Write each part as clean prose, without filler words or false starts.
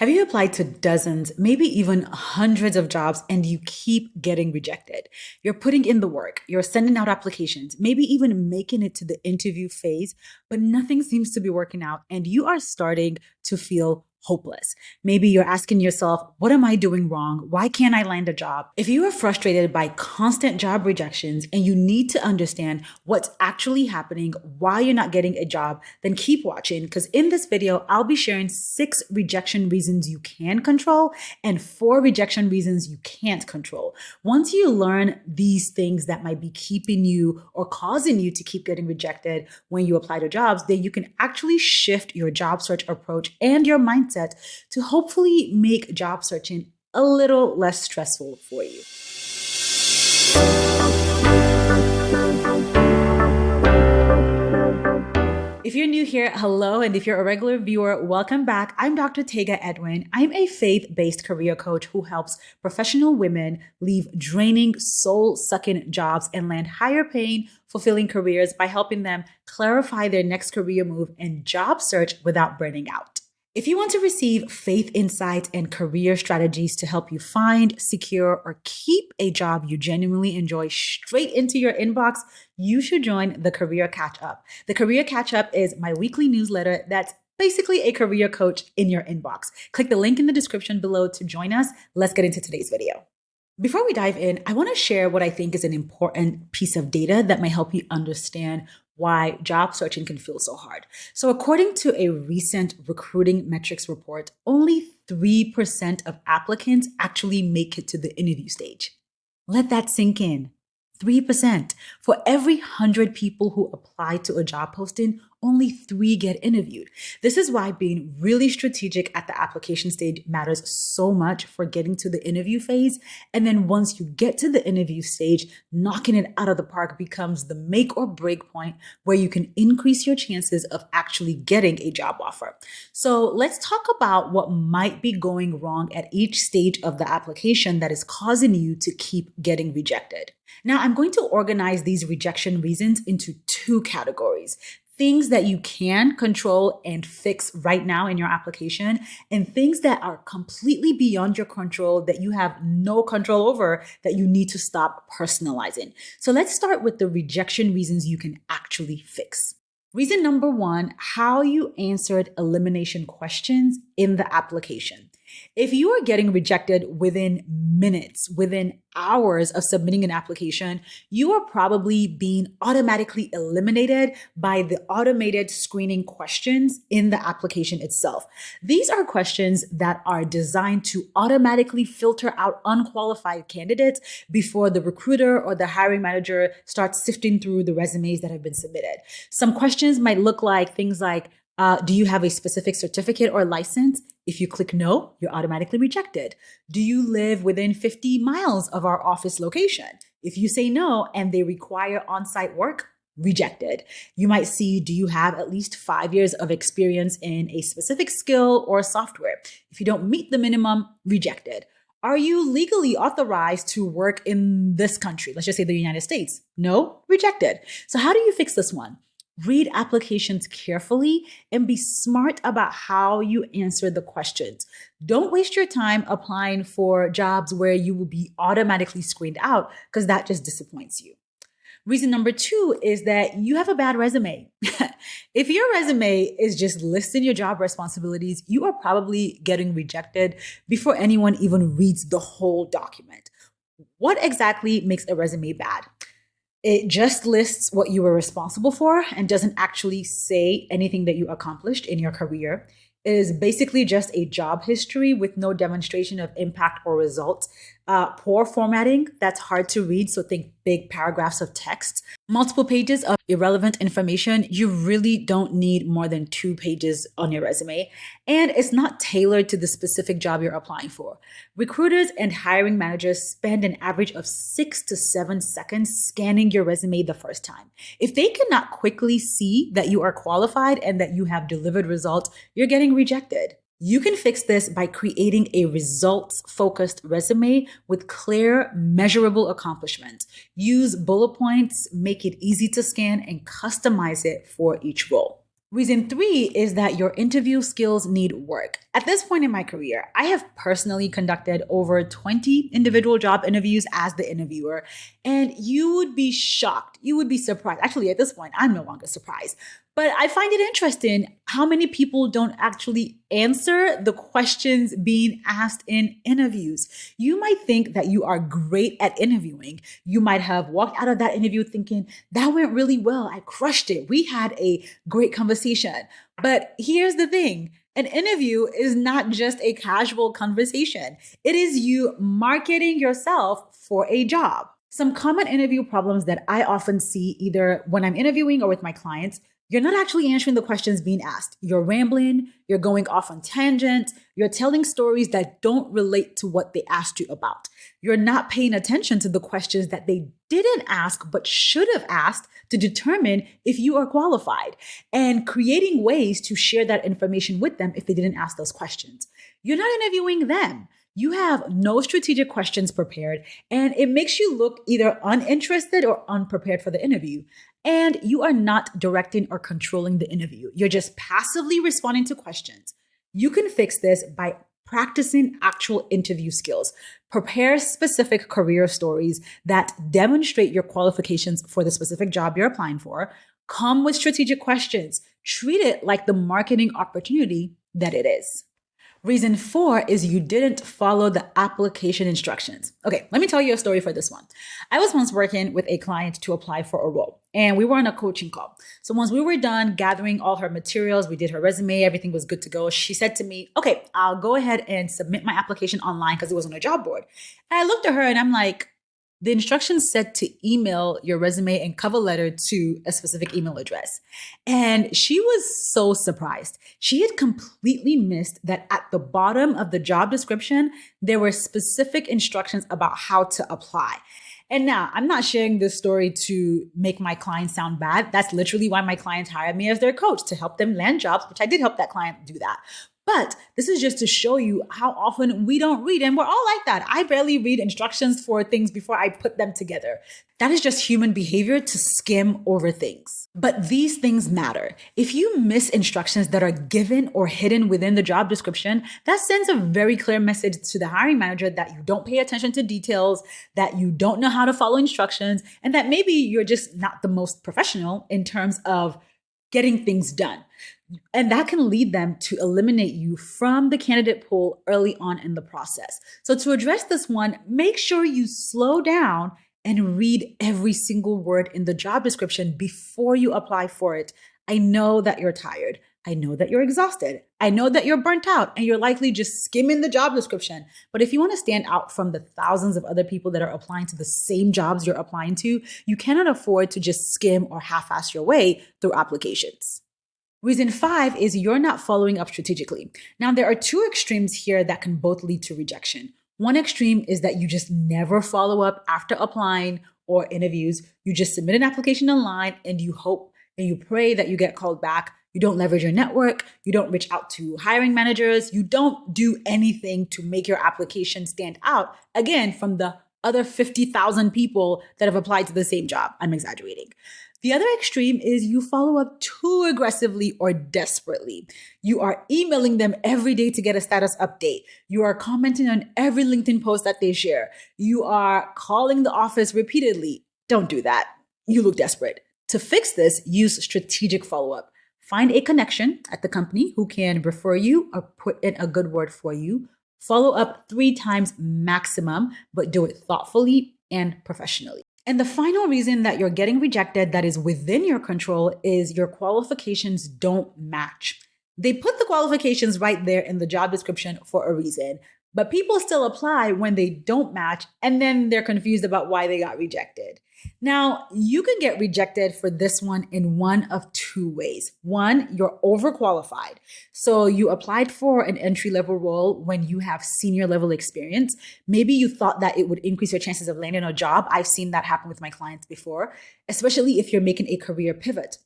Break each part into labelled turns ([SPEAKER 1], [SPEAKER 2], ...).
[SPEAKER 1] Have you applied to dozens, maybe even hundreds of jobs and you keep getting rejected? You're putting in the work, you're sending out applications, maybe even making it to the interview phase, but nothing seems to be working out and you are starting to feel hopeless. Maybe you're asking yourself, what am I doing wrong? Why can't I land a job? If you are frustrated by constant job rejections and you need to understand what's actually happening, why you're not getting a job, then keep watching because in this video, I'll be sharing 6 rejection reasons you can control and 4 rejection reasons you can't control. Once you learn these things that might be keeping you or causing you to keep getting rejected when you apply to jobs, then you can actually shift your job search approach and your mindset to hopefully make job searching a little less stressful for you. If you're new here, hello. And if you're a regular viewer, welcome back. I'm Dr. Tega Edwin. I'm a faith-based career coach who helps professional women leave draining, soul-sucking jobs and land higher paying, fulfilling careers by helping them clarify their next career move and job search without burning out. If you want to receive faith insights and career strategies to help you find, secure, or keep a job you genuinely enjoy straight into your inbox, you should join the Career Catch Up. The Career Catch Up is my weekly newsletter that's basically a career coach in your inbox. Click the link in the description below to join us. Let's get into today's video. Before we dive in, I want to share what I think is an important piece of data that might help you understand why job searching can feel so hard. So according to a recent recruiting metrics report, only 3% of applicants actually make it to the interview stage. Let that sink in. 3%. For every 100 people who apply to a job posting, only 3 get interviewed. This is why being really strategic at the application stage matters so much for getting to the interview phase. And then once you get to the interview stage, knocking it out of the park becomes the make or break point where you can increase your chances of actually getting a job offer. So let's talk about what might be going wrong at each stage of the application that is causing you to keep getting rejected. Now, I'm going to organize these rejection reasons into 2 categories. Things that you can control and fix right now in your application, and things that are completely beyond your control that you have no control over that you need to stop personalizing. So let's start with the rejection reasons you can actually fix. Reason number 1, how you answered elimination questions in the application. If you are getting rejected within minutes, within hours of submitting an application, you are probably being automatically eliminated by the automated screening questions in the application itself. These are questions that are designed to automatically filter out unqualified candidates before the recruiter or the hiring manager starts sifting through the resumes that have been submitted. Some questions might look like things like, do you have a specific certificate or license? If you click no, you're automatically rejected. Do you live within 50 miles of our office location? If you say no and they require on-site work, rejected. You might see, do you have at least 5 years of experience in a specific skill or software? If you don't meet the minimum, rejected. Are you legally authorized to work in this country? Let's just say the United States. No, rejected. So how do you fix this one? Read applications carefully and be smart about how you answer the questions. Don't waste your time applying for jobs where you will be automatically screened out because that just disappoints you. Reason number 2 is that you have a bad resume. If your resume is just listing your job responsibilities, you are probably getting rejected before anyone even reads the whole document. What exactly makes a resume bad? It just lists what you were responsible for and doesn't actually say anything that you accomplished in your career. It is basically just a job history with no demonstration of impact or results. Poor formatting, that's hard to read, so think big paragraphs of text. Multiple pages of irrelevant information. You really don't need more than 2 pages on your resume. And it's not tailored to the specific job you're applying for. Recruiters and hiring managers spend an average of 6 to 7 seconds scanning your resume the first time. If they cannot quickly see that you are qualified and that you have delivered results, you're getting rejected. You can fix this by creating a results-focused resume with clear, measurable accomplishments. Use bullet points, make it easy to scan, and customize it for each role. Reason three is that your interview skills need work. At this point in my career, I have personally conducted over 20 individual job interviews as the interviewer, and you would be shocked. You would be surprised. Actually, at this point, I'm no longer surprised. But I find it interesting how many people don't actually answer the questions being asked in interviews. You might think that you are great at interviewing. You might have walked out of that interview thinking, that went really well. I crushed it. We had a great conversation. But here's the thing. An interview is not just a casual conversation. It is you marketing yourself for a job. Some common interview problems that I often see either when I'm interviewing or with my clients, you're not actually answering the questions being asked. You're rambling, you're going off on tangents, you're telling stories that don't relate to what they asked you about. You're not paying attention to the questions that they didn't ask but should have asked to determine if you are qualified, and creating ways to share that information with them if they didn't ask those questions. You're not interviewing them. You have no strategic questions prepared, and it makes you look either uninterested or unprepared for the interview. And you are not directing or controlling the interview. You're just passively responding to questions. You can fix this by practicing actual interview skills. Prepare specific career stories that demonstrate your qualifications for the specific job you're applying for. Come with strategic questions. Treat it like the marketing opportunity that it is. Reason four is you didn't follow the application instructions. Okay, let me tell you a story for this one. I was once working with a client to apply for a role, and we were on a coaching call. So once we were done gathering all her materials, we did her resume, everything was good to go. She said to me, okay, I'll go ahead and submit my application online because it was on a job board. And I looked at her and I'm like, the instructions said to email your resume and cover letter to a specific email address. And she was so surprised. She had completely missed that at the bottom of the job description, there were specific instructions about how to apply. And now I'm not sharing this story to make my clients sound bad. That's literally why my clients hire me as their coach, to help them land jobs, which I did help that client do that. But this is just to show you how often we don't read, and we're all like that. I barely read instructions for things before I put them together. That is just human behavior to skim over things. But these things matter. If you miss instructions that are given or hidden within the job description, that sends a very clear message to the hiring manager that you don't pay attention to details, that you don't know how to follow instructions, and that maybe you're just not the most professional in terms of getting things done. And that can lead them to eliminate you from the candidate pool early on in the process. So to address this one, make sure you slow down and read every single word in the job description before you apply for it. I know that you're tired. I know that you're exhausted. I know that you're burnt out and you're likely just skimming the job description. But if you want to stand out from the thousands of other people that are applying to the same jobs you're applying to, you cannot afford to just skim or half-ass your way through applications. Reason five is you're not following up strategically. Now, there are two extremes here that can both lead to rejection. One extreme is that you just never follow up after applying or interviews. You just submit an application online and you hope and you pray that you get called back. You don't leverage your network. You don't reach out to hiring managers. You don't do anything to make your application stand out, again, from the other 50,000 people that have applied to the same job. I'm exaggerating. The other extreme is you follow up too aggressively or desperately. You are emailing them every day to get a status update. You are commenting on every LinkedIn post that they share. You are calling the office repeatedly. Don't do that. You look desperate. To fix this, use strategic follow-up. Find a connection at the company who can refer you or put in a good word for you. Follow up 3 times maximum, but do it thoughtfully and professionally. And the final reason that you're getting rejected that is within your control is your qualifications don't match. They put the qualifications right there in the job description for a reason, but people still apply when they don't match, and then they're confused about why they got rejected. Now, you can get rejected for this one in one of 2 ways. One, you're overqualified. So you applied for an entry-level role when you have senior level experience. Maybe you thought that it would increase your chances of landing a job. I've seen that happen with my clients before, especially if you're making a career pivot.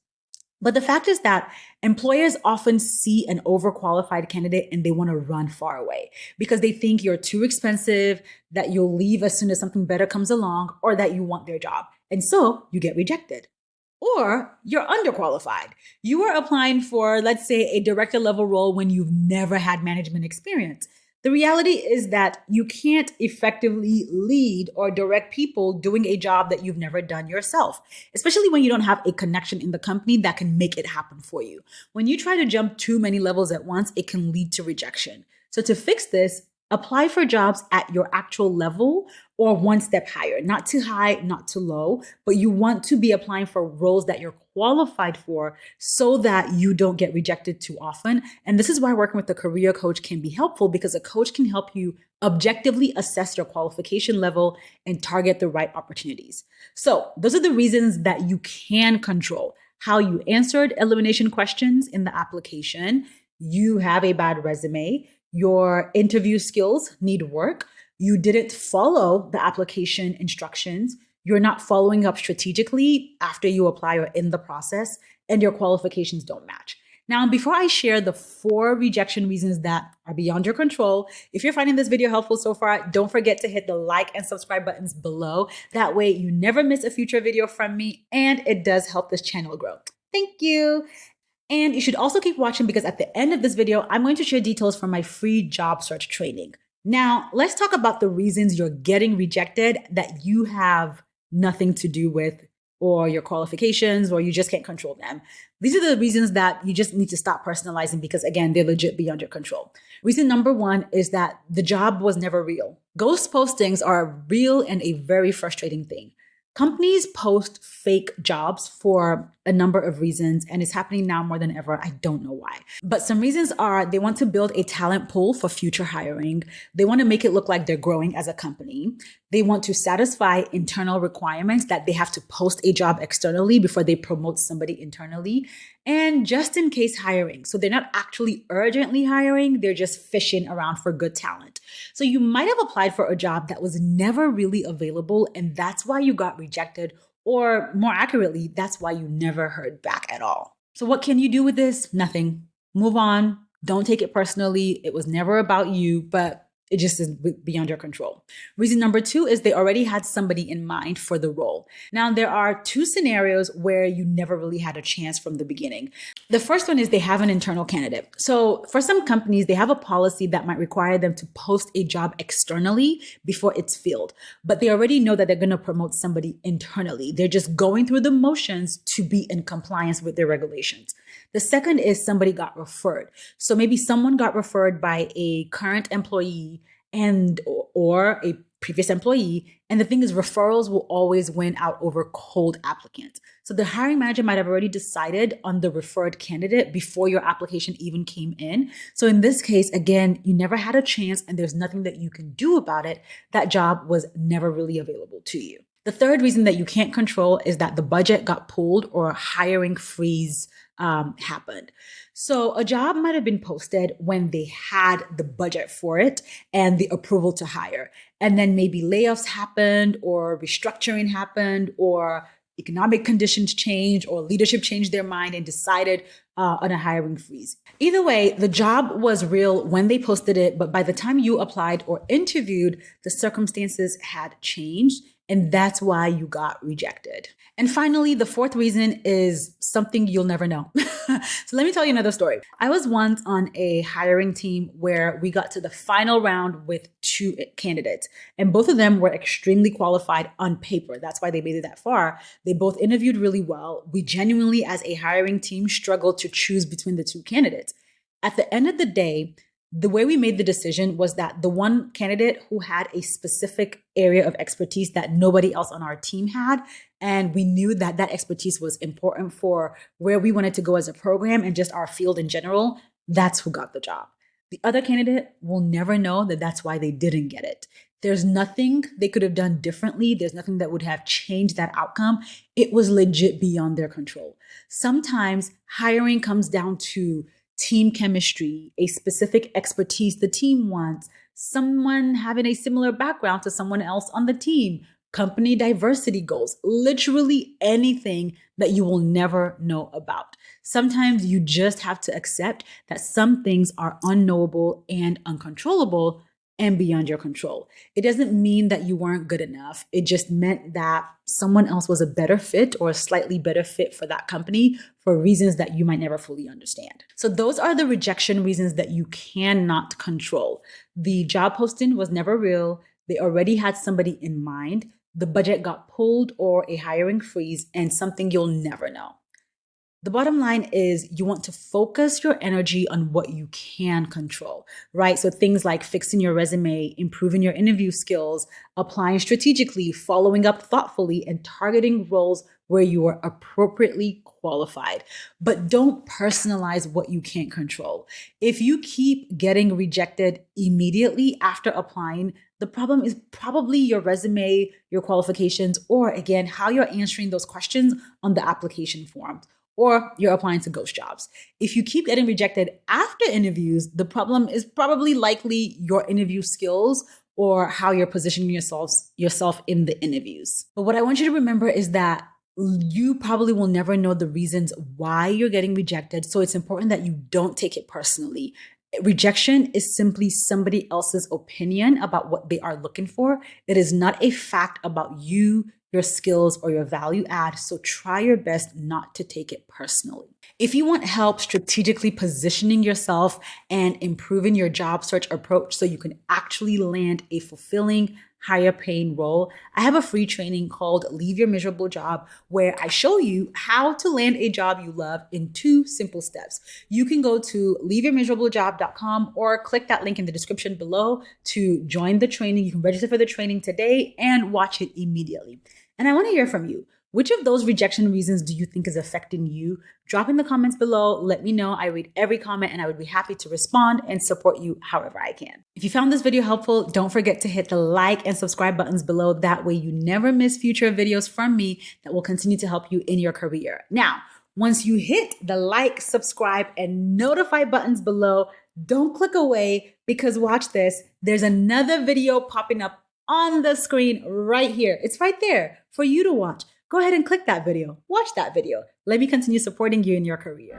[SPEAKER 1] But the fact is that employers often see an overqualified candidate and they want to run far away because they think you're too expensive, that you'll leave as soon as something better comes along, or that you want their job. And so you get rejected. or you're underqualified. You are applying for, let's say, a director level role when you've never had management experience. The reality is that you can't effectively lead or direct people doing a job that you've never done yourself, especially when you don't have a connection in the company that can make it happen for you. When you try to jump too many levels at once, it can lead to rejection. So to fix this, apply for jobs at your actual level or one step higher, not too high, not too low, but you want to be applying for roles that you're qualified for so that you don't get rejected too often. And this is why working with a career coach can be helpful, because a coach can help you objectively assess your qualification level and target the right opportunities. So those are the reasons that you can control: how you answered elimination questions in the application, you have a bad resume, your interview skills need work, you didn't follow the application instructions, you're not following up strategically after you apply or in the process, and your qualifications don't match. Now, before I share the 4 rejection reasons that are beyond your control, if you're finding this video helpful so far, don't forget to hit the like and subscribe buttons below. That way you never miss a future video from me, and it does help this channel grow. Thank you. And you should also keep watching, because at the end of this video, I'm going to share details from my free job search training. Now, let's talk about the reasons you're getting rejected that you have nothing to do with, or your qualifications, or you just can't control them. These are the reasons that you just need to stop personalizing, because again, they're legit beyond your control. Reason number 1 is that the job was never real. Ghost postings are real and a very frustrating thing. Companies post fake jobs for a number of reasons, and it's happening now more than ever. I don't know why. But some reasons are they want to build a talent pool for future hiring. They want to make it look like they're growing as a company. They want to satisfy internal requirements that they have to post a job externally before they promote somebody internally. And just in case hiring. So they're not actually urgently hiring, they're just fishing around for good talent. So you might have applied for a job that was never really available, and that's why you got rejected, or more accurately, that's why you never heard back at all. So what can you do with this? Nothing. Move on. Don't take it personally. It was never about you, but it just is beyond your control. Reason number 2 is they already had somebody in mind for the role. Now, there are 2 scenarios where you never really had a chance from the beginning. The first one is they have an internal candidate. So for some companies, they have a policy that might require them to post a job externally before it's filled, but they already know that they're going to promote somebody internally. They're just going through the motions to be in compliance with their regulations. The second is somebody got referred. So maybe someone got referred by a current employee and or a previous employee. And the thing is, referrals will always win out over cold applicants. So the hiring manager might have already decided on the referred candidate before your application even came in. So in this case, again, you never had a chance and there's nothing that you can do about it. That job was never really available to you. The third reason that you can't control is that the budget got pulled or a hiring freeze happened. So a job might have been posted when they had the budget for it and the approval to hire. And then maybe layoffs happened, or restructuring happened, or economic conditions changed, or leadership changed their mind and decided on a hiring freeze. Either way, the job was real when they posted it, but by the time you applied or interviewed, the circumstances had changed. And that's why you got rejected. And finally, the 4th reason is something you'll never know. So let me tell you another story. I was once on a hiring team where we got to the final round with 2 candidates, and both of them were extremely qualified on paper. That's why they made it that far. They both interviewed really well. We genuinely, as a hiring team, struggled to choose between the 2 candidates. At the end of the day, the way we made the decision was that the one candidate who had a specific area of expertise that nobody else on our team had, and we knew that that expertise was important for where we wanted to go as a program and just our field in general, that's who got the job. The other candidate will never know that that's why they didn't get it. There's nothing they could have done differently. There's nothing that would have changed that outcome. It was legit beyond their control. Sometimes hiring comes down to team chemistry, a specific expertise the team wants, someone having a similar background to someone else on the team, company diversity goals, literally anything that you will never know about. Sometimes you just have to accept that some things are unknowable and uncontrollable, and beyond your control. It doesn't mean that you weren't good enough. It just meant that someone else was a better fit or a slightly better fit for that company for reasons that you might never fully understand. So those are the rejection reasons that you cannot control. The job posting was never real. They already had somebody in mind. The budget got pulled or a hiring freeze, and something you'll never know. The bottom line is you want to focus your energy on what you can control, right? So things like fixing your resume, improving your interview skills, applying strategically, following up thoughtfully, and targeting roles where you are appropriately qualified. But don't personalize what you can't control. If you keep getting rejected immediately after applying, the problem is probably your resume, your qualifications, or again, how you're answering those questions on the application form, or you're applying to ghost jobs. If you keep getting rejected after interviews, the problem is probably likely your interview skills or how you're positioning yourself in the interviews. But what I want you to remember is that you probably will never know the reasons why you're getting rejected. So it's important that you don't take it personally. Rejection is simply somebody else's opinion about what they are looking for. It is not a fact about you, your skills, or your value add. So try your best not to take it personally. If you want help strategically positioning yourself and improving your job search approach so you can actually land a fulfilling, higher paying role, I have a free training called Leave Your Miserable Job, where I show you how to land a job you love in 2 simple steps. You can go to leaveyourmiserablejob.com or click that link in the description below to join the training. You can register for the training today and watch it immediately. And I want to hear from you. Which of those rejection reasons do you think is affecting you? Drop in the comments below. Let me know. I read every comment and I would be happy to respond and support you however I can. If you found this video helpful, don't forget to hit the like and subscribe buttons below. That way you never miss future videos from me that will continue to help you in your career. Now, once you hit the like, subscribe, and notify buttons below, don't click away because watch this. There's another video popping up on the screen right here. It's right there for you to watch. Go ahead and click that video. Watch that video. Let me continue supporting you in your career.